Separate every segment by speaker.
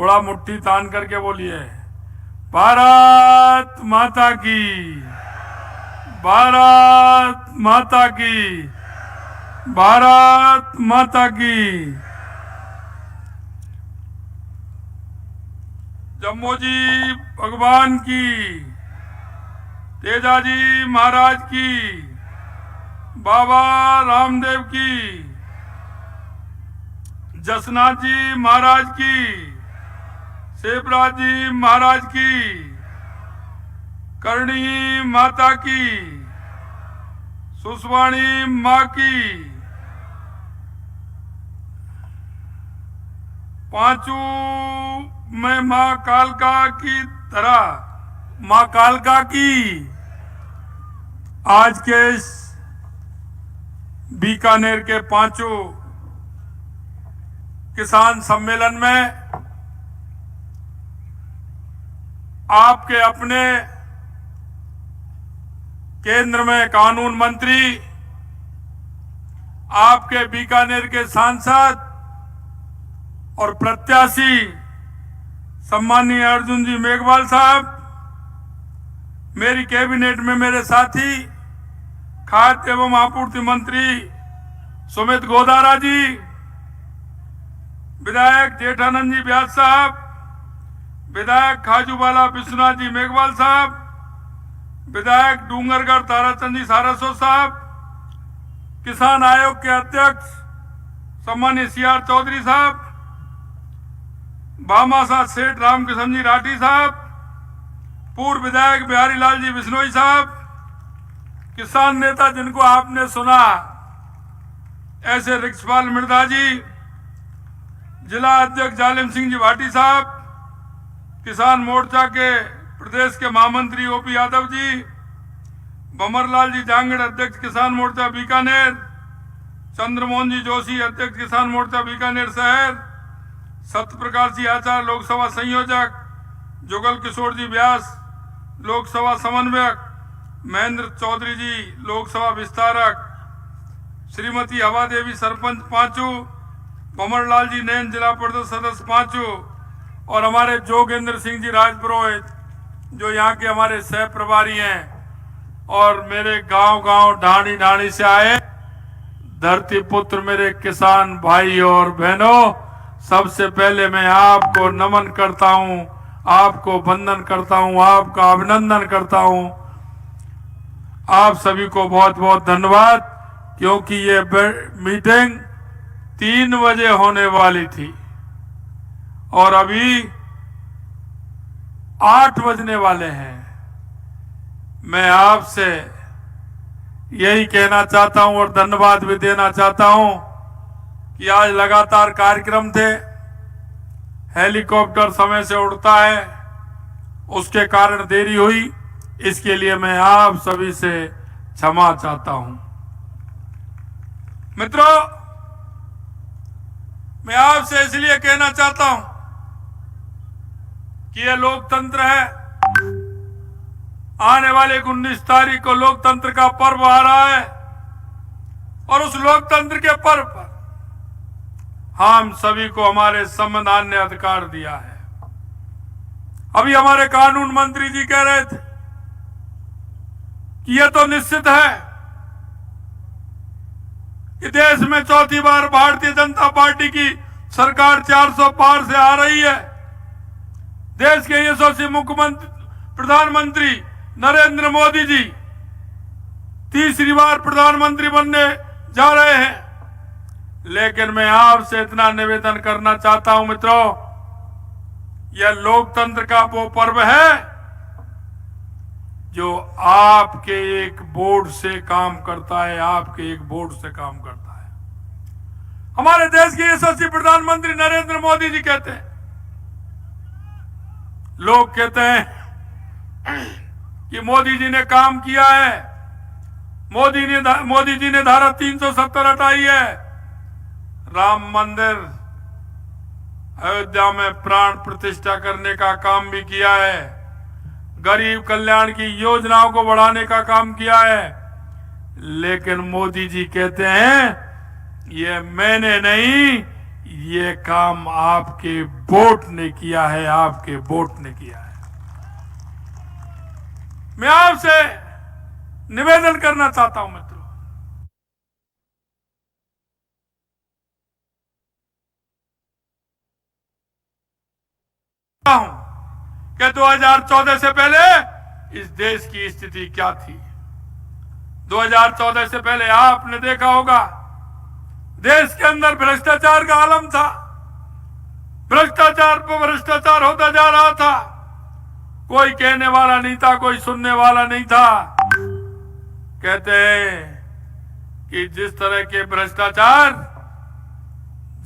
Speaker 1: थोड़ा मुट्ठी तान करके बोलिए, भारत माता की, भारत माता की, भारत माता की। जम्मोजी भगवान की, तेजाजी महाराज की, बाबा रामदेव की, जसनाथ जी महाराज की, सेबराज जी महाराज की, करणी माता की, सुसवाणी माँ की, पांचों में माँ कालका की तरह, माँ कालका की आज के इस बीकानेर के पांचों किसान सम्मेलन में आपके अपने केंद्र में कानून मंत्री, आपके बीकानेर के सांसद और प्रत्याशी सम्मानीय अर्जुन जी मेघवाल साहब, मेरी कैबिनेट में मेरे साथी खाद्य एवं आपूर्ति मंत्री सुमित गोदारा जी, विधायक जेठानंद जी व्यास साहब, विधायक खाजूवाला विश्वनाथ जी मेघवाल साहब, विधायक डूंगरगढ़ ताराचंद जी सारस्वत साहब, किसान आयोग के अध्यक्ष सम्मानीय सीआर चौधरी साहब, भामाशाह सेठ रामकिशन जी राठी साहब, पूर्व विधायक बिहारी लाल जी बिश्नोई साहब, किसान नेता जिनको आपने सुना ऐसे रिक्सपाल मिर्धा जी, जिला अध्यक्ष जालिम सिंह जी भाटी साहब, किसान मोर्चा के प्रदेश के महामंत्री ओपी यादव जी, भंवरलाल जी जांगड़ अध्यक्ष किसान मोर्चा बीकानेर, चंद्रमोहन जी जोशी अध्यक्ष किसान मोर्चा बीकानेर शहर, सत्यप्रकाश जी आचार्य लोकसभा संयोजक, जुगल किशोर जी व्यास लोकसभा समन्वयक, महेंद्र चौधरी जी लोकसभा विस्तारक, श्रीमती हवा देवी सरपंच पांचू, भंवरलाल जी नैन जिला परिषद सदस्य पांचू, और हमारे जोगेंद्र सिंह जी राजपुरोहित जो यहाँ के हमारे सह प्रभारी हैं, और मेरे गांव गांव ढाणी ढाणी से आए धरती पुत्र मेरे किसान भाई और बहनों, सबसे पहले मैं आपको नमन करता हूं, आपको वंदन करता हूं, आपका अभिनंदन करता हूं। आप सभी को बहुत बहुत धन्यवाद, क्योंकि ये मीटिंग 3 बजे होने वाली थी और अभी 8 बजने वाले हैं। मैं आपसे यही कहना चाहता हूं और धन्यवाद भी देना चाहता हूं कि आज लगातार कार्यक्रम थे, हेलीकॉप्टर समय से उड़ता है, उसके कारण देरी हुई, इसके लिए मैं आप सभी से क्षमा चाहता हूं। मित्रों, मैं आपसे इसलिए कहना चाहता हूं कि यह लोकतंत्र है। आने वाले 19 तारीख को लोकतंत्र का पर्व आ रहा है और उस लोकतंत्र के पर्व पर हम सभी को हमारे संविधान ने अधिकार दिया है। अभी हमारे कानून मंत्री जी कह रहे थे कि यह तो निश्चित है कि देश में चौथी बार भारतीय जनता पार्टी की सरकार 400 पार से आ रही है। देश के यशस्वी मुख्यमंत्री प्रधानमंत्री नरेंद्र मोदी जी तीसरी बार प्रधानमंत्री बनने जा रहे हैं। लेकिन मैं आपसे इतना निवेदन करना चाहता हूं मित्रों, यह लोकतंत्र का वो पर्व है जो आपके एक वोट से काम करता है, आपके एक वोट से काम करता है। हमारे देश के यशस्वी प्रधानमंत्री नरेंद्र मोदी जी कहते हैं, लोग कहते हैं कि मोदी जी ने काम किया है, मोदी जी ने धारा 370 हटाई है, राम मंदिर अयोध्या में प्राण प्रतिष्ठा करने का काम भी किया है, गरीब कल्याण की योजनाओं को बढ़ाने का काम किया है। लेकिन मोदी जी कहते हैं ये मैंने नहीं, ये काम आपके वोट ने किया है, आपके वोट ने किया है। मैं आपसे निवेदन करना चाहता हूं मित्रों, कि 2014 से पहले इस देश की स्थिति क्या थी। 2014 से पहले आपने देखा होगा देश के अंदर भ्रष्टाचार का आलम था, भ्रष्टाचार पर भ्रष्टाचार होता जा रहा था, कोई कहने वाला नहीं था, कोई सुनने वाला नहीं था। कहते हैं कि जिस तरह के भ्रष्टाचार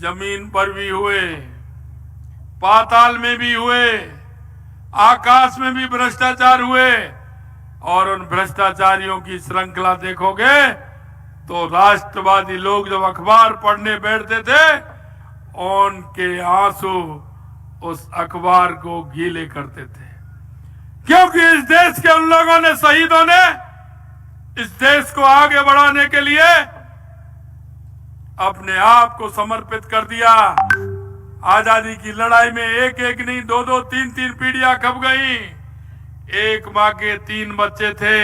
Speaker 1: जमीन पर भी हुए, पाताल में भी हुए, आकाश में भी भ्रष्टाचार हुए, और उन भ्रष्टाचारियों की श्रृंखला देखोगे तो राष्ट्रवादी लोग जब अखबार पढ़ने बैठते थे उनके आंसू उस अखबार को गीले करते थे, क्योंकि इस देश के उन लोगों ने, शहीदों ने इस देश को आगे बढ़ाने के लिए अपने आप को समर्पित कर दिया। आजादी की लड़ाई में एक एक नहीं, दो दो तीन तीन पीढ़ियां खप गई। एक मां के 3 बच्चे थे,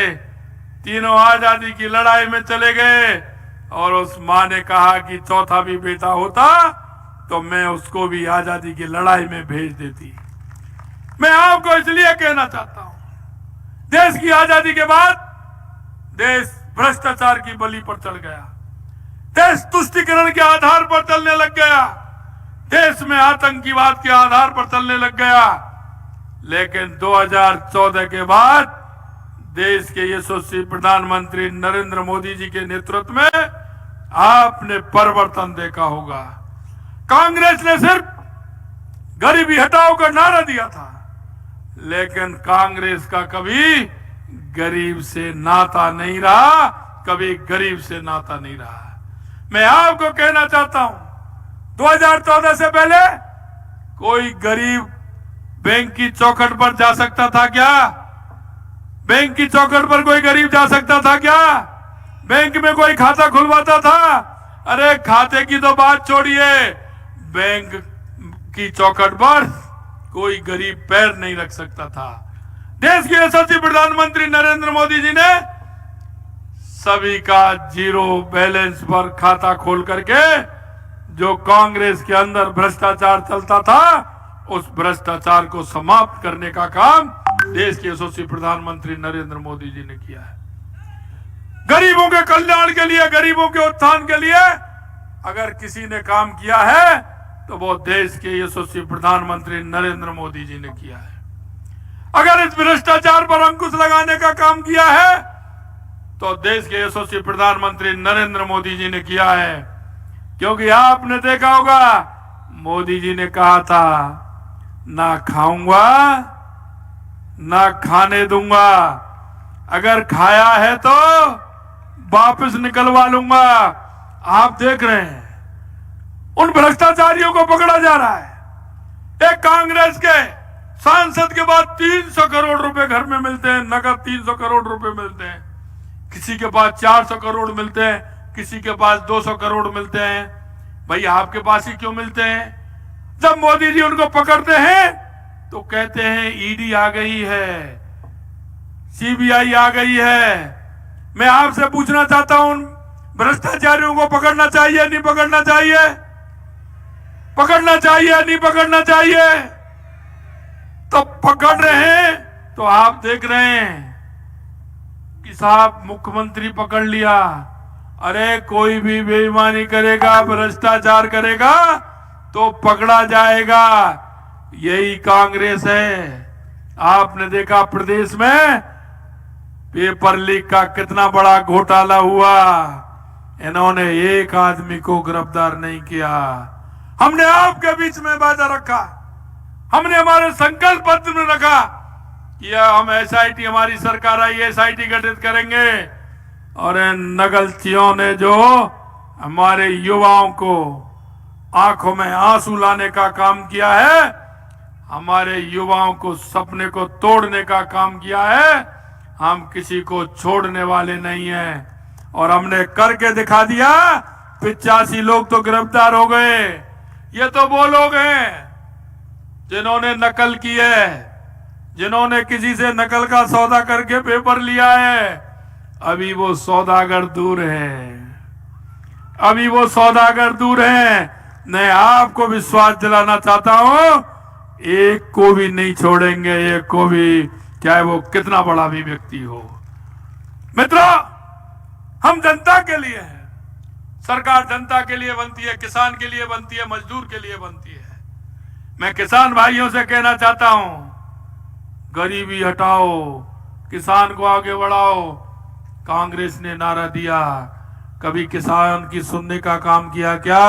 Speaker 1: तीनों आजादी की लड़ाई में चले गए, और उस मां ने कहा कि चौथा भी बेटा होता तो मैं उसको भी आजादी की लड़ाई में भेज देती। मैं आपको इसलिए कहना चाहता हूं, देश की आजादी के बाद देश भ्रष्टाचार की बलि पर चढ़ गया, देश तुष्टीकरण के आधार पर चलने लग गया, देश में आतंकवाद के आधार पर चलने लग गया। लेकिन 2014 के बाद देश के यशस्वी प्रधानमंत्री नरेंद्र मोदी जी के नेतृत्व में आपने परिवर्तन देखा होगा। कांग्रेस ने सिर्फ गरीबी हटाओ का नारा दिया था, लेकिन कांग्रेस का कभी गरीब से नाता नहीं रहा, कभी गरीब से नाता नहीं रहा। मैं आपको कहना चाहता हूं, 2014 से पहले कोई गरीब बैंक की चौखट पर जा सकता था क्या? बैंक की चौखट पर कोई गरीब जा सकता था क्या? बैंक में कोई खाता खुलवाता था? अरे खाते की तो बात छोड़िए, बैंक की चौखट पर कोई गरीब पैर नहीं रख सकता था। देश के यशस्वी प्रधानमंत्री नरेंद्र मोदी जी ने सभी का जीरो बैलेंस पर खाता खोल करके जो कांग्रेस के अंदर भ्रष्टाचार चलता था, उस भ्रष्टाचार को समाप्त करने का काम देश के यशस्वी प्रधानमंत्री नरेंद्र मोदी जी ने किया है। गरीबों के कल्याण के लिए, गरीबों के उत्थान के लिए अगर किसी ने काम किया है तो वो देश के यशस्वी प्रधानमंत्री नरेंद्र मोदी जी ने किया है। अगर इस भ्रष्टाचार पर अंकुश लगाने का काम किया है तो देश के यशस्वी प्रधानमंत्री नरेंद्र मोदी जी ने किया है। क्योंकि आपने देखा होगा, मोदी जी ने कहा था, ना खाऊंगा ना खाने दूंगा, अगर खाया है तो वापस निकलवा लूंगा। आप देख रहे हैं उन भ्रष्टाचारियों को पकड़ा जा रहा है। एक कांग्रेस के सांसद के बाद 300 करोड़ रुपए घर में मिलते हैं, नगद 300 करोड़ रुपए मिलते हैं। किसी के पास 400 करोड़ मिलते हैं, किसी के पास 200 करोड़ मिलते हैं। भाई आपके पास ही क्यों मिलते हैं? जब मोदी जी उनको पकड़ते हैं तो कहते हैं ईडी आ गई है, सीबीआई आ गई है। मैं आपसे पूछना चाहता हूं, भ्रष्टाचारियों को पकड़ना चाहिए नहीं पकड़ना चाहिए? पकड़ना चाहिए नहीं पकड़ना चाहिए? तो पकड़ रहे हैं तो आप देख रहे हैं कि साहब मुख्यमंत्री पकड़ लिया। अरे कोई भी बेईमानी करेगा, भ्रष्टाचार करेगा तो पकड़ा जाएगा। यही कांग्रेस है। आपने देखा प्रदेश में पेपर लीक का कितना बड़ा घोटाला हुआ, इन्होंने एक आदमी को गिरफ्तार नहीं किया। हमने आपके बीच में वादा रखा, हमने हमारे संकल्प पत्र में रखा कि हम एसआईटी, हमारी सरकार आई एसआईटी गठित करेंगे, और इन नगलचियों ने जो हमारे युवाओं को आंखों में आंसू लाने का काम किया है, हमारे युवाओं को सपने को तोड़ने का काम किया है, हम किसी को छोड़ने वाले नहीं हैं। और हमने करके दिखा दिया। 85 लोग तो गिरफ्तार हो गए, ये तो वो लोग हैं जिन्होंने नकल की है, जिन्होंने किसी से नकल का सौदा करके पेपर लिया है। अभी वो सौदागर दूर हैं, अभी वो सौदागर दूर हैं। मैं आपको विश्वास दिलाना चाहता हूं, एक को भी नहीं छोड़ेंगे, एक को भी, चाहे वो कितना बड़ा भी व्यक्ति हो। मित्रों, हम जनता के लिए हैं। सरकार जनता के लिए बनती है, किसान के लिए बनती है, मजदूर के लिए बनती है। मैं किसान भाइयों से कहना चाहता हूं, गरीबी हटाओ, किसान को आगे बढ़ाओ। कांग्रेस ने नारा दिया, कभी किसान की सुनने का काम किया क्या?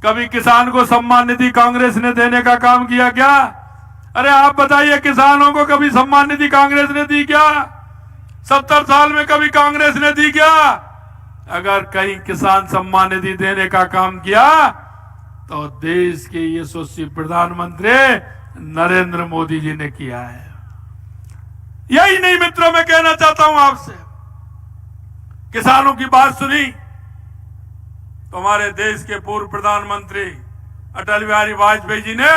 Speaker 1: कभी किसान को सम्मान निधि कांग्रेस ने देने का काम किया क्या? अरे आप बताइए, किसानों को कभी सम्मान निधि कांग्रेस ने दी क्या? 70 साल में कभी कांग्रेस ने दी क्या? अगर कहीं किसान सम्मान निधि देने का काम किया तो देश के यशस्वी प्रधानमंत्री नरेंद्र मोदी जी ने किया है। यही नहीं मित्रों, मैं कहना चाहता हूं आपसे, किसानों की बात सुनी तो हमारे देश के पूर्व प्रधानमंत्री अटल बिहारी वाजपेयी जी ने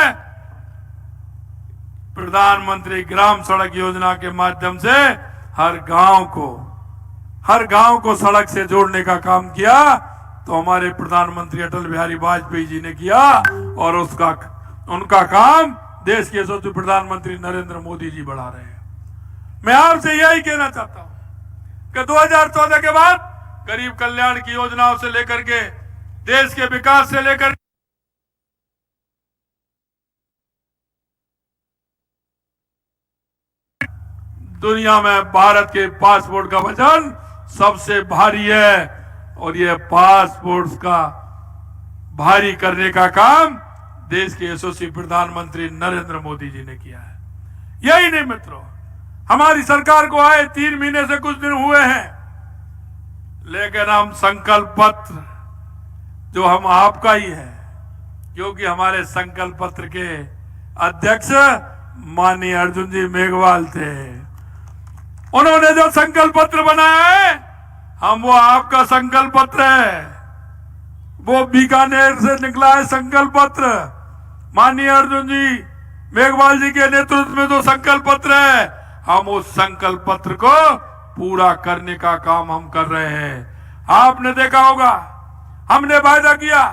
Speaker 1: प्रधानमंत्री ग्राम सड़क योजना के माध्यम से हर गांव को सड़क से जोड़ने का काम किया। तो हमारे प्रधानमंत्री अटल बिहारी वाजपेयी जी ने किया, और उनका काम देश के यशस्वी प्रधानमंत्री नरेंद्र मोदी जी बढ़ा रहे हैं। मैं आपसे यही कहना चाहता हूं कि 2014 के बाद गरीब कल्याण की योजनाओं से लेकर के देश के विकास से लेकर दुनिया में भारत के पासपोर्ट का वजन सबसे भारी है, और यह पासपोर्ट का भारी करने का काम देश के यशस्वी प्रधानमंत्री नरेंद्र मोदी जी ने किया है। यही नहीं मित्रों, हमारी सरकार को आए 3 महीने से कुछ दिन हुए हैं, लेकिन हम संकल्प पत्र जो हम आपका ही है, क्योंकि हमारे संकल्प पत्र के अध्यक्ष माननीय अर्जुन जी मेघवाल थे। उन्होंने जो संकल्प पत्र बनाया है, हम वो आपका संकल्प पत्र है, वो बीकानेर से निकला है संकल्प पत्र। माननीय अर्जुन जी मेघवाल जी के नेतृत्व में जो संकल्प पत्र है, हम उस संकल्प पत्र को पूरा करने का काम हम कर रहे हैं। आपने देखा होगा, हमने वायदा किया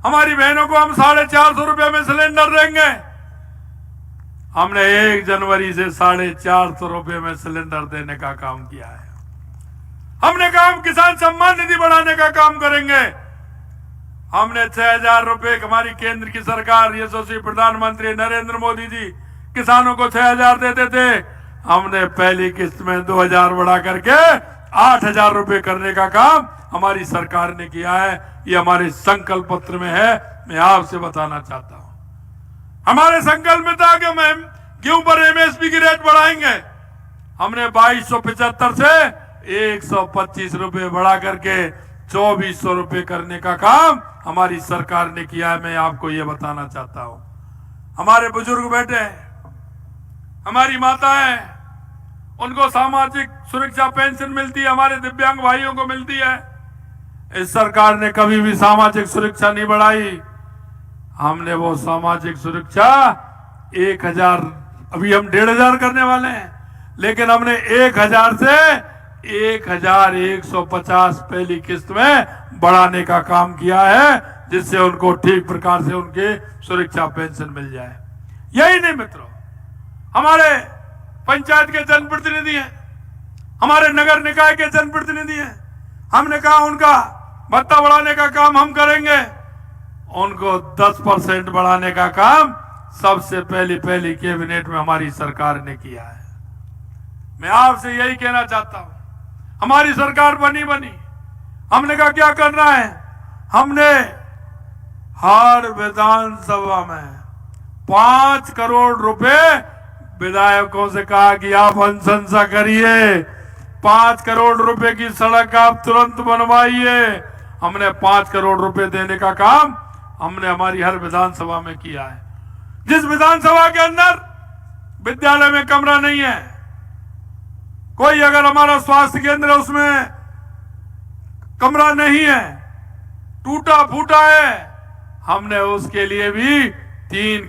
Speaker 1: हमारी बहनों को हम 450 रुपए में सिलेंडर देंगे। हमने 1 जनवरी से 450 रुपए में सिलेंडर देने का काम किया है। हमने कहा हम किसान सम्मान निधि बढ़ाने का काम करेंगे। हमने 6000 रुपए, हमारी केंद्र की सरकार यशस्वी प्रधानमंत्री नरेंद्र मोदी जी किसानों को 6000 देते थे, हमने पहली किस्त में 2000 बढ़ा करके 8000 रुपए करने का काम हमारी सरकार ने किया है। ये हमारे संकल्प पत्र में है। मैं आपसे बताना चाहता हूं, हमारे संकल्प में था कि हम गेहूं पर एमएसपी की रेट बढ़ाएंगे। हमने 2275 से 125 रुपए बढ़ा करके 2400 रुपए करने का काम हमारी सरकार ने किया है। मैं आपको ये बताना चाहता हूं, हमारे बुजुर्ग बैठे हैं, हमारी माताएं, उनको सामाजिक सुरक्षा पेंशन मिलती है, हमारे दिव्यांग भाइयों को मिलती है। इस सरकार ने कभी भी सामाजिक सुरक्षा नहीं बढ़ाई। हमने वो सामाजिक सुरक्षा 1000, अभी हम 1500 करने वाले हैं, लेकिन हमने 1000 से 1150 पहली किस्त में बढ़ाने का काम किया है, जिससे उनको ठीक प्रकार से उनके सुरक्षा पेंशन मिल जाए। यही नहीं मित्रों, हमारे पंचायत के जनप्रतिनिधि हैं, हमारे नगर निकाय के जनप्रतिनिधि हैं, हमने कहा उनका भत्ता बढ़ाने का काम हम करेंगे। उनको 10% बढ़ाने का काम सबसे पहली कैबिनेट में हमारी सरकार ने किया है। मैं आपसे यही कहना चाहता हूं, हमारी सरकार बनी, हमने कहा क्या करना है। हमने हर विधानसभा में 5 करोड़ रुपए विधायकों से कहा कि आप अनुशंसा करिए, 5 करोड़ रुपए की सड़क आप तुरंत बनवाइए। हमने 5 करोड़ रुपए देने का काम हमने हमारी हर विधानसभा में किया है। जिस विधानसभा के अंदर विद्यालय में कमरा नहीं है, कोई अगर हमारा स्वास्थ्य केंद्र उसमें कमरा नहीं है, टूटा फूटा है, हमने उसके लिए भी 3 करोड़